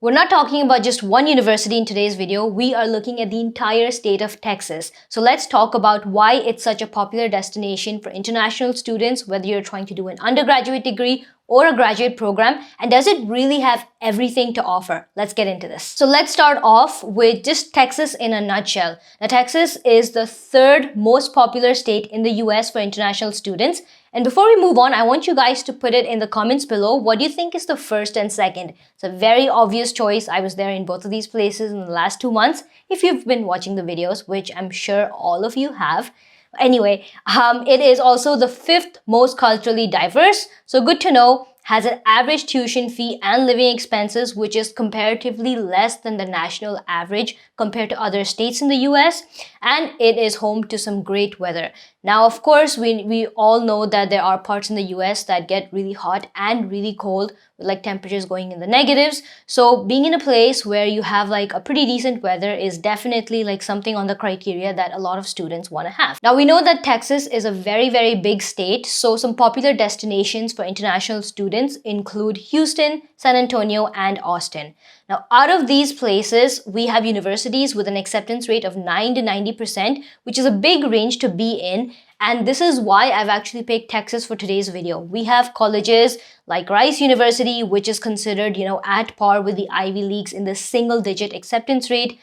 We're not talking about just one university in today's video, we are looking at the entire state of Texas. So let's talk about why it's such a popular destination for international students, whether you're trying to do an undergraduate degree or a graduate program, and does it really have everything to offer? Let's get into this. So let's start off with just Texas in a nutshell. Now, Texas is the third most popular state in the US for international students. And before we move on, I want you guys to put it in the comments below. What do you think is the first and second? It's a very obvious choice. I was there in both of these places in the last 2 months. If you've been watching the videos, which I'm sure all of you have. Anyway, it is also the fifth most culturally diverse. So good to know. Has an average tuition fee and living expenses, which is comparatively less than the national average compared to other states in the US. And it is home to some great weather. Now, of course, we all know that there are parts in the US that get really hot and really cold with like temperatures going in the negatives. So being in a place where you have like a pretty decent weather is definitely like something on the criteria that a lot of students want to have. Now, we know that Texas is a very, very big state. So some popular destinations for international students include Houston, San Antonio, and Austin. Now, out of these places, we have universities with an acceptance rate of 9 to 90%, which is a big range to be in. And this is why I've actually picked Texas for today's video. We have colleges like Rice University, which is considered, at par with the Ivy Leagues in the single-digit acceptance rate.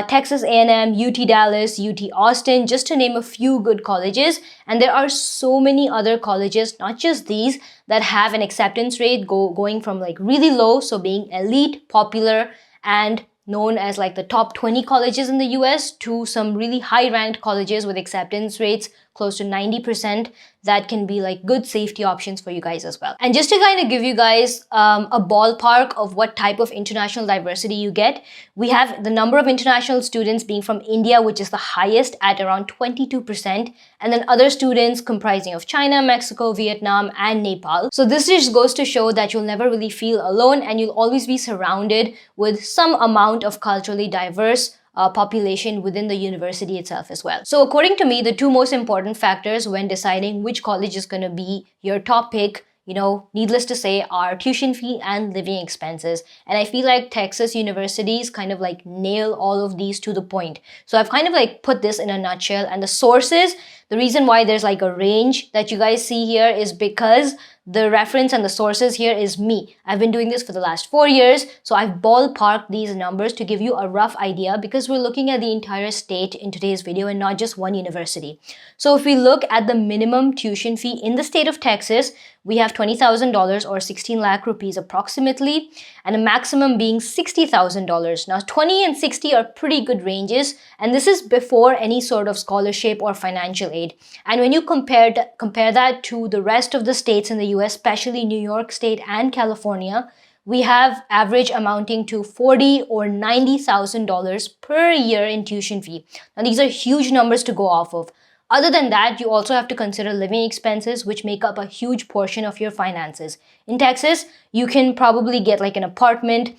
Texas A&M, UT Dallas, UT Austin, just to name a few good colleges. And there are so many other colleges, not just these, that have an acceptance rate going from like really low, so being elite, popular, and known as like the top 20 colleges in the US, to some really high-ranked colleges with acceptance rates close to 90% that can be like good safety options for you guys as well. And just to kind of give you guys a ballpark of what type of international diversity you get, we have the number of international students being from India, which is the highest at around 22%, and then other students comprising of China, Mexico, Vietnam, and Nepal. So this just goes to show that you'll never really feel alone and you'll always be surrounded with some amount of culturally diverse population within the university itself as well. So according to me, the two most important factors when deciding which college is going to be your top pick, needless to say, are tuition fee and living expenses. And I feel like Texas universities kind of like nail all of these to the point. So I've kind of like put this in a nutshell, and the sources, the reason why there's like a range that you guys see here is because the reference and the sources here is me. I've been doing this for the last 4 years, so I've ballparked these numbers to give you a rough idea because we're looking at the entire state in today's video and not just one university. So if we look at the minimum tuition fee in the state of Texas, we have $20,000 or 16 lakh rupees approximately, and a maximum being $60,000. Now 20 and 60 are pretty good ranges, and this is before any sort of scholarship or financial aid. And when you compare that to the rest of the states in the US, especially New York State and California, we have average amounting to $40,000 or $90,000 per year in tuition fee. Now these are huge numbers to go off of. Other than that, you also have to consider living expenses, which make up a huge portion of your finances. In Texas, you can probably get like an apartment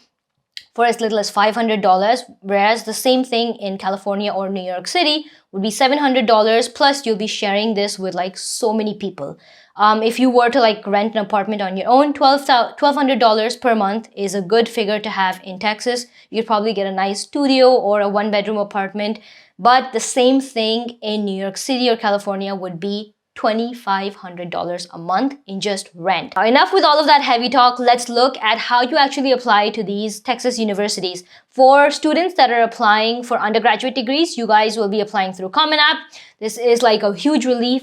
for as little as $500, whereas the same thing in California or New York City would be $700, plus you'll be sharing this with like so many people. If you were to like rent an apartment on your own, $1,200 per month is a good figure to have in Texas. You'd probably get a nice studio or a one-bedroom apartment, but the same thing in New York City or California would be $2,500 a month in just rent. Now, enough with all of that heavy talk. Let's look at how you actually apply to these Texas universities. For students that are applying for undergraduate degrees, you guys will be applying through Common App. This is like a huge relief.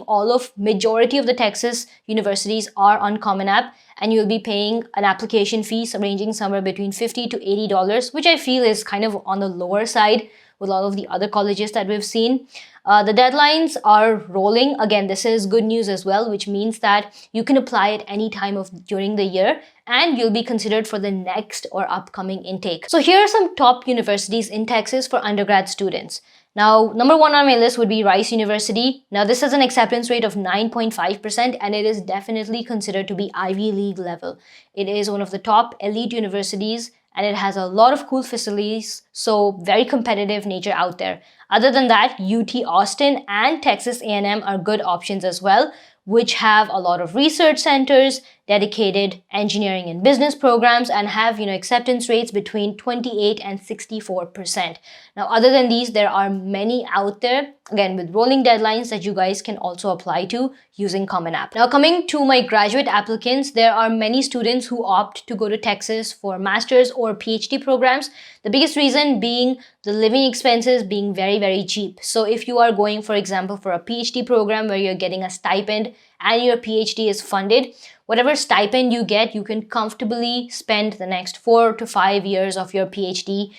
Majority of the Texas universities are on Common App, and you'll be paying an application fee ranging somewhere between $50 to $80, which I feel is kind of on the lower side with all of the other colleges that we've seen. The deadlines are rolling. Again, this is good news as well, which means that you can apply at any time during the year and you'll be considered for the next or upcoming intake. So here are some top universities in Texas for undergrad students. Now, number one on my list would be Rice University. Now, this has an acceptance rate of 9.5% and it is definitely considered to be Ivy League level. It is one of the top elite universities and it has a lot of cool facilities, so very competitive nature out there. Other than that, UT Austin and Texas A&M are good options as well, which have a lot of research centers, dedicated engineering and business programs and have, acceptance rates between 28 and 64%. Now, other than these, there are many out there, again, with rolling deadlines that you guys can also apply to using Common App. Now, coming to my graduate applicants, there are many students who opt to go to Texas for master's or PhD programs. The biggest reason being the living expenses being very, very cheap. So if you are going, for example, for a PhD program where you're getting a stipend and your PhD is funded, whatever stipend you get, you can comfortably spend the next 4 to 5 years of your PhD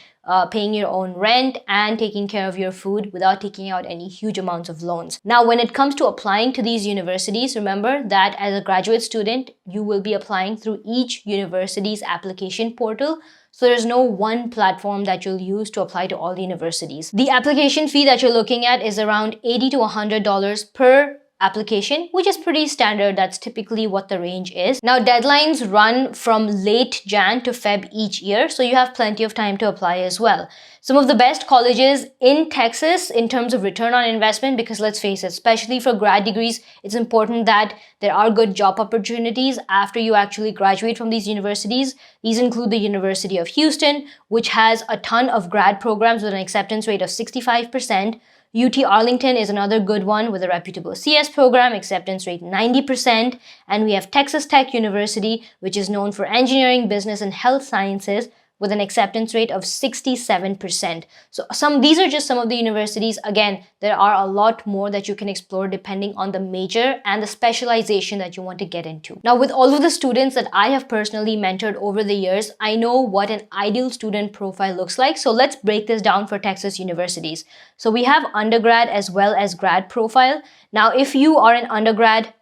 paying your own rent and taking care of your food without taking out any huge amounts of loans. Now, when it comes to applying to these universities, remember that as a graduate student, you will be applying through each university's application portal. So there's no one platform that you'll use to apply to all the universities. The application fee that you're looking at is around $80 to $100 per application, which is pretty standard. That's typically what the range is. Now, deadlines run from late Jan to Feb each year, so you have plenty of time to apply as well. Some of the best colleges in Texas in terms of return on investment, because let's face it, especially for grad degrees, it's important that there are good job opportunities after you actually graduate from these universities. These include the University of Houston, which has a ton of grad programs with an acceptance rate of 65%. UT Arlington is another good one with a reputable CS program, acceptance rate 90%. And we have Texas Tech University, which is known for engineering, business, and health sciences, with an acceptance rate of 67%. So these are just some of the universities. Again, there are a lot more that you can explore depending on the major and the specialization that you want to get into. Now, with all of the students that I have personally mentored over the years, I know what an ideal student profile looks like. So let's break this down for Texas universities. So we have undergrad as well as grad profile. Now, if you are an undergrad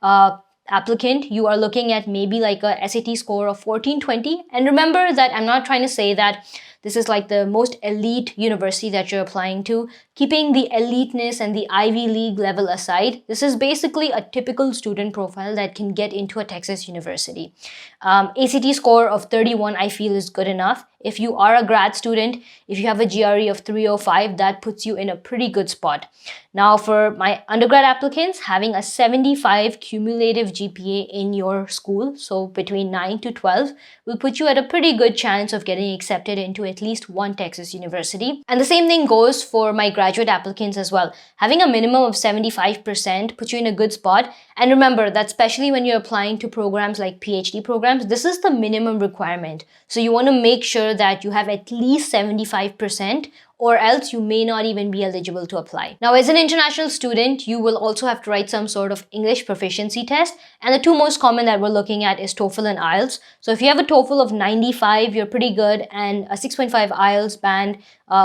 applicant, you are looking at maybe like a SAT score of 1420. And remember that I'm not trying to say that this is like the most elite university that you're applying to. Keeping the eliteness and the Ivy League level aside, this is basically a typical student profile that can get into a Texas university. ACT score of 31, I feel, is good enough. If you are a grad student, if you have a GRE of 305, that puts you in a pretty good spot. Now, for my undergrad applicants, having a 75 cumulative GPA in your school, so between 9 to 12, will put you at a pretty good chance of getting accepted into at least one Texas university. And the same thing goes for my graduate applicants as well. Having a minimum of 75% puts you in a good spot. And remember that especially when you're applying to programs like PhD programs, this is the minimum requirement. So you want to make sure that you have at least 75%, or else you may not even be eligible to apply. Now, as an international student, you will also have to write some sort of English proficiency test. And the two most common that we're looking at is TOEFL and IELTS. So if you have a TOEFL of 95, you're pretty good, and a 6.5 IELTS band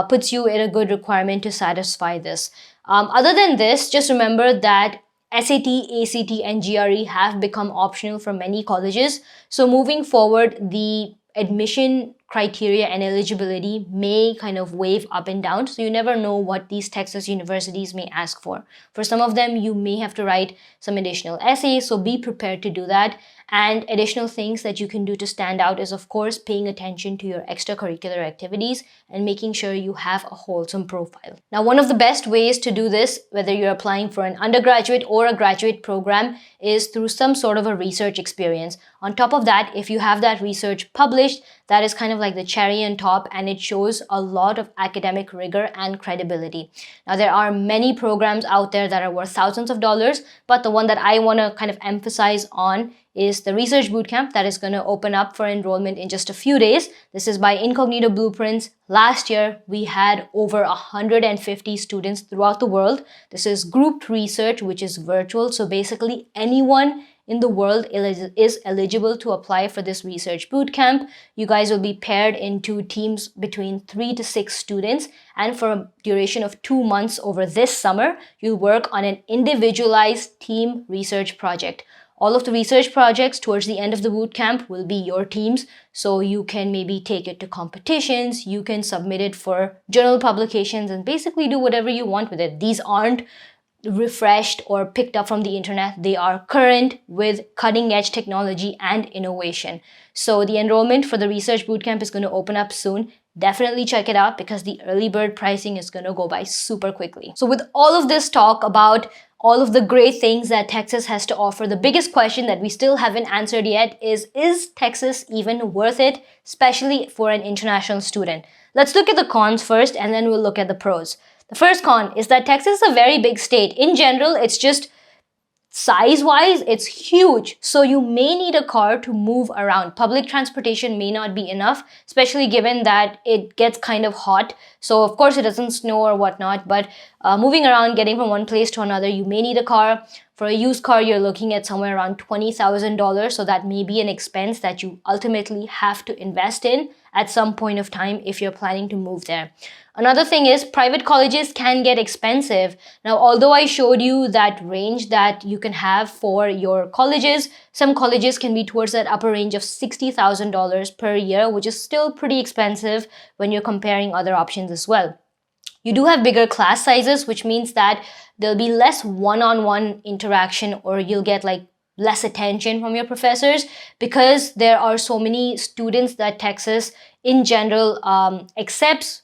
puts you in a good requirement to satisfy this. Other than this, just remember that SAT, ACT, and GRE have become optional for many colleges. So moving forward, the admission criteria and eligibility may kind of wave up and down. So you never know what these Texas universities may ask for. For some of them, you may have to write some additional essays, so be prepared to do that. And additional things that you can do to stand out is, of course, paying attention to your extracurricular activities and making sure you have a wholesome profile. Now, one of the best ways to do this, whether you're applying for an undergraduate or a graduate program, is through some sort of a research experience. On top of that, if you have that research published, that is kind of like the cherry on top, and it shows a lot of academic rigor and credibility. Now, there are many programs out there that are worth thousands of dollars, but the one that I want to kind of emphasize on is the research bootcamp that is going to open up for enrollment in just a few days. This is by Incognito Blueprints. Last year, we had over 150 students throughout the world. This is grouped research, which is virtual. So basically, anyone in the world is eligible to apply for this research bootcamp. You guys will be paired into teams between 3 to 6 students, and for a duration of 2 months over this summer, you'll work on an individualized team research project. All of the research projects towards the end of the bootcamp will be your teams, so you can maybe take it to competitions, you can submit it for journal publications, and basically do whatever you want with it. These aren't refreshed or picked up from the internet. They are current with cutting-edge technology and innovation. So the enrollment for the research bootcamp is going to open up soon. Definitely check it out because the early bird pricing is going to go by super quickly. So with all of this talk about all of the great things that Texas has to offer, the biggest question that we still haven't answered yet is Texas even worth it, especially for an international student? Let's look at the cons first, and then we'll look at the pros. The first con is that Texas is a very big state. In general, it's just size-wise, it's huge, so you may need a car to move around. Public transportation may not be enough, especially given that it gets kind of hot. So of course it doesn't snow or whatnot, but moving around, getting from one place to another, you may need a car. For a used car, you're looking at somewhere around $20,000, so that may be an expense that you ultimately have to invest in at some point of time if you're planning to move there. Another thing is private colleges can get expensive. Now, although I showed you that range that you can have for your colleges, some colleges can be towards that upper range of $60,000 per year, which is still pretty expensive when you're comparing other options as well. You do have bigger class sizes, which means that there'll be less one-on-one interaction, or you'll get like less attention from your professors, because there are so many students that Texas in general accepts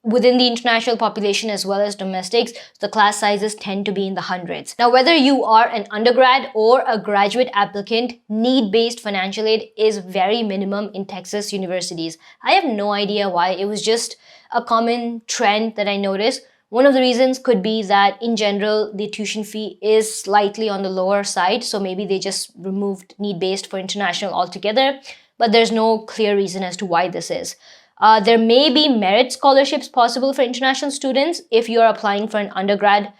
within the international population as well as domestics. The class sizes tend to be in the hundreds. Now, whether you are an undergrad or a graduate applicant, need-based financial aid is very minimum in Texas universities. I have no idea why. It was just a common trend that I noticed. One of the reasons could be that in general, the tuition fee is slightly on the lower side. So maybe they just removed need-based for international altogether, but there's no clear reason as to why this is. There may be merit scholarships possible for international students if you are applying for an undergrad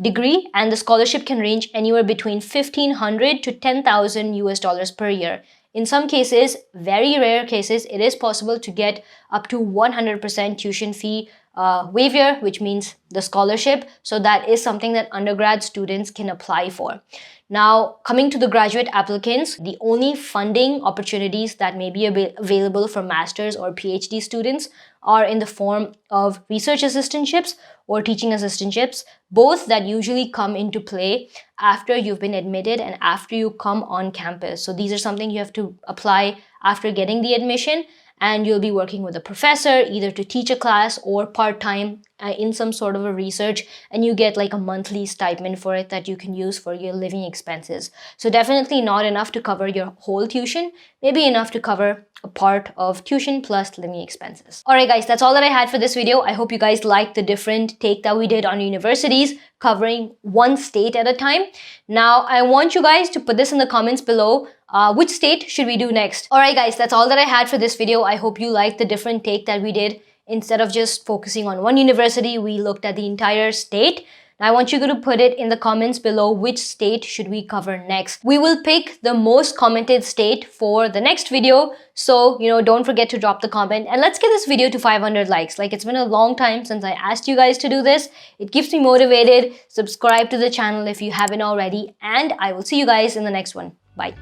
degree, and the scholarship can range anywhere between $1,500 to $10,000 per year. In some cases, very rare cases, it is possible to get up to 100% tuition fee waiver, which means the scholarship. So that is something that undergrad students can apply for. Now, coming to the graduate applicants, the only funding opportunities that may be available for master's or PhD students are in the form of research assistantships or teaching assistantships, both that usually come into play after you've been admitted and after you come on campus. So these are something you have to apply after getting the admission, and you'll be working with a professor either to teach a class or part-time in some sort of a research, and you get like a monthly stipend for it that you can use for your living expenses. So definitely not enough to cover your whole tuition, maybe enough to cover a part of tuition plus living expenses. Alright guys, that's all that I had for this video. I hope you guys liked the different take that we did on universities, covering one state at a time. Now, I want you guys to put this in the comments below. Which state should we do next? Alright guys, that's all that I had for this video. I hope you liked the different take that we did. Instead of just focusing on one university, we looked at the entire state. Now, I want you to put it in the comments below, which state should we cover next. We will pick the most commented state for the next video. So, don't forget to drop the comment, and let's get this video to 500 likes. Like, it's been a long time since I asked you guys to do this. It keeps me motivated. Subscribe to the channel if you haven't already, and I will see you guys in the next one. Bye.